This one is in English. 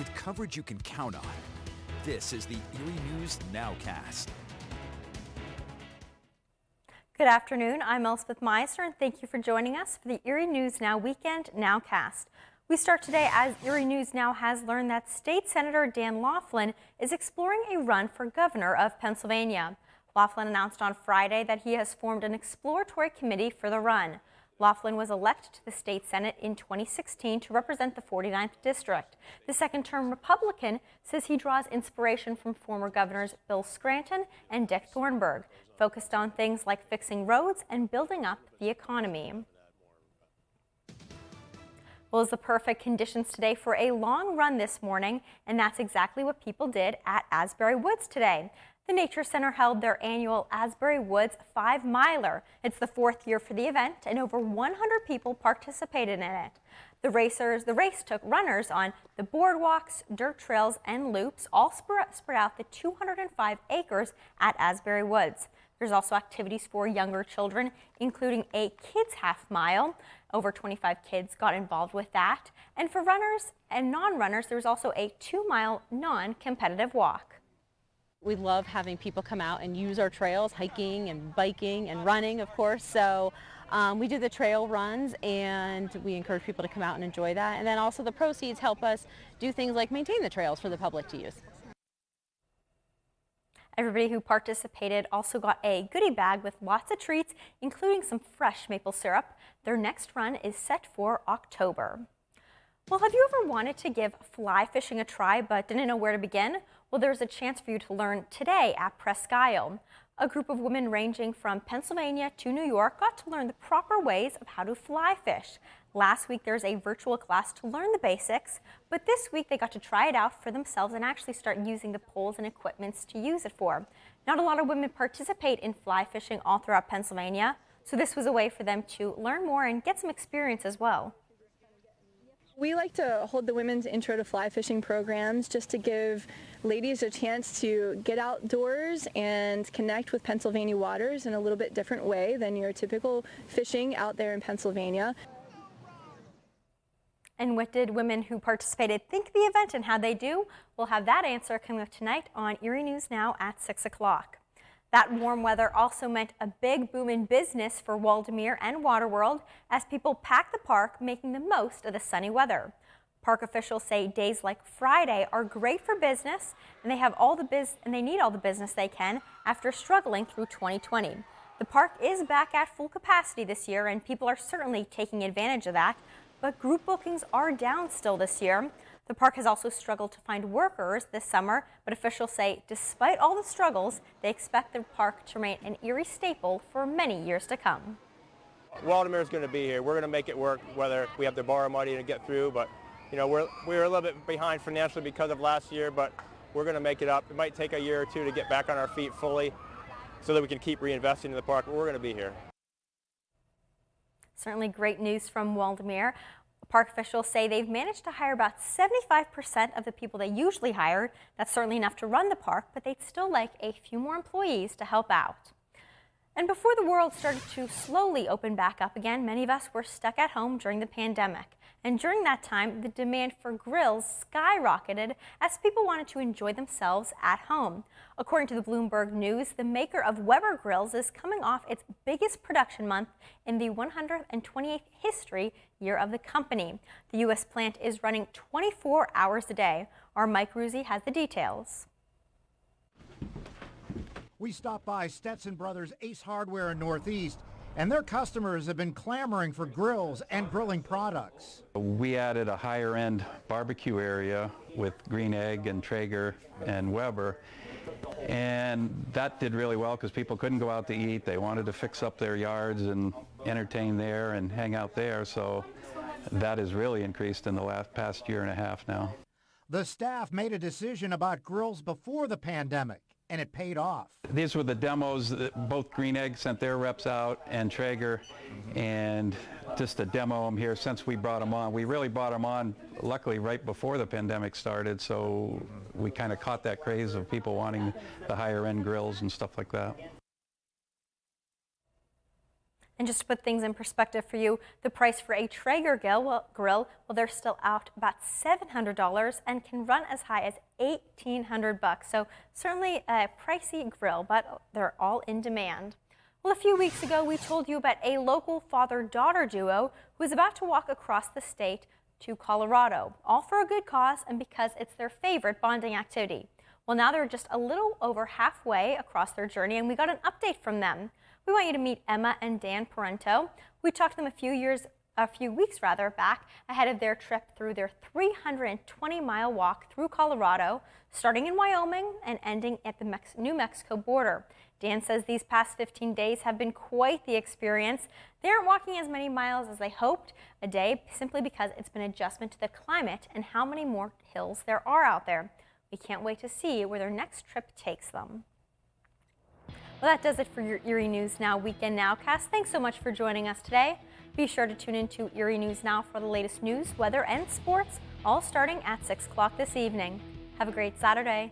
with coverage you can count on. This is the Erie News NOWCAST. Good afternoon, I'm Elspeth Meisner, and thank you for joining us for the Erie News Now Weekend NOWCAST. We start today as Erie News Now has learned that State Senator Dan Laughlin is exploring a run for governor of Pennsylvania. Laughlin announced on Friday that he has formed an exploratory committee for the run. Laughlin was elected to the state Senate in 2016 to represent the 49th District. The second-term Republican says he draws inspiration from former governors Bill Scranton and Dick Thornburg, focused on things like fixing roads and building up the economy. Well, it's the perfect conditions today for a long run this morning, and that's exactly what people did at Asbury Woods today. The Nature Center held their annual Asbury Woods 5-miler. It's the 4th year for the event, and over 100 people participated in it. The race took runners on the boardwalks, dirt trails, and loops, all spread out the 205 acres at Asbury Woods. There's also activities for younger children, including a kids half-mile. Over 25 kids got involved with that. And for runners and non-runners, there's also a 2-mile non-competitive walk. We love having people come out and use our trails, hiking and biking and running, of course. So we do the trail runs, and we encourage people to come out and enjoy that. And then also the proceeds help us do things like maintain the trails for the public to use. Everybody who participated also got a goodie bag with lots of treats, including some fresh maple syrup. Their next run is set for October. Well, have you ever wanted to give fly fishing a try but didn't know where to begin? Well, there's a chance for you to learn today at Presque Isle. A group of women ranging from Pennsylvania to New York got to learn the proper ways of how to fly fish. Last week, there's a virtual class to learn the basics, but this week they got to try it out for themselves and actually start using the poles and equipments to use it for. Not a lot of women participate in fly fishing all throughout Pennsylvania, so this was a way for them to learn more and get some experience as well. We like to hold the women's intro to fly fishing programs just to give ladies a chance to get outdoors and connect with Pennsylvania waters in a little bit different way than your typical fishing out there in Pennsylvania. And what did women who participated think of the event and how they do? We'll have that answer coming up tonight on Erie News Now at 6 o'clock. That warm weather also meant a big boom in business for Waldameer and Waterworld as people packed the park, making the most of the sunny weather. Park officials say days like Friday are great for business, and they need all the business they can after struggling through 2020. The park is back at full capacity this year, and people are certainly taking advantage of that, but group bookings are down still this year. The park has also struggled to find workers this summer, but officials say despite all the struggles, they expect the park to remain an Erie staple for many years to come. Waldameer is going to be here. We're going to make it work, whether we have to borrow money to get through. But you know, we're a little bit behind financially because of last year, but we're going to make it up. It might take a year or two to get back on our feet fully, so that we can keep reinvesting in the park. But we're going to be here. Certainly great news from Waldameer. Park officials say they've managed to hire about 75% of the people they usually hire. That's certainly enough to run the park, but they'd still like a few more employees to help out. And before the world started to slowly open back up again, many of us were stuck at home during the pandemic. And during that time, the demand for grills skyrocketed as people wanted to enjoy themselves at home. According to the Bloomberg News, the maker of Weber Grills is coming off its biggest production month in the 128th history year of the company. The U.S. plant is running 24 hours a day. Our Mike Ruzzi has the details. We stopped by Stetson Brothers Ace Hardware in Northeast, and their customers have been clamoring for grills and grilling products. We added a higher-end barbecue area with Green Egg and Traeger and Weber, and that did really well because people couldn't go out to eat. They wanted to fix up their yards and entertain there and hang out there, so that has really increased in the past year and a half now. The staff made a decision about grills before the pandemic, and it paid off. These were the demos that both Green Egg sent their reps out and Traeger, and just to demo them here since we brought them on. We really brought them on, luckily, right before the pandemic started, so we kind of caught that craze of people wanting the higher end grills and stuff like that. And just to put things in perspective for you, the price for a Traeger grill, they're still out about $700 and can run as high as $1,800. So certainly a pricey grill, but they're all in demand. Well, a few weeks ago, we told you about a local father-daughter duo who is about to walk across the state to Colorado, all for a good cause and because it's their favorite bonding activity. Well, now they're just a little over halfway across their journey, and we got an update from them. We want you to meet Emma and Dan Parento. We talked to them a few weeks back ahead of their trip through their 320-mile walk through Colorado, starting in Wyoming and ending at the New Mexico border. Dan says these past 15 days have been quite the experience. They aren't walking as many miles as they hoped a day simply because it's been an adjustment to the climate and how many more hills there are out there. We can't wait to see where their next trip takes them. Well, that does it for your Erie News Now Weekend Nowcast. Thanks so much for joining us today. Be sure to tune in to Erie News Now for the latest news, weather, and sports, all starting at 6 o'clock this evening. Have a great Saturday.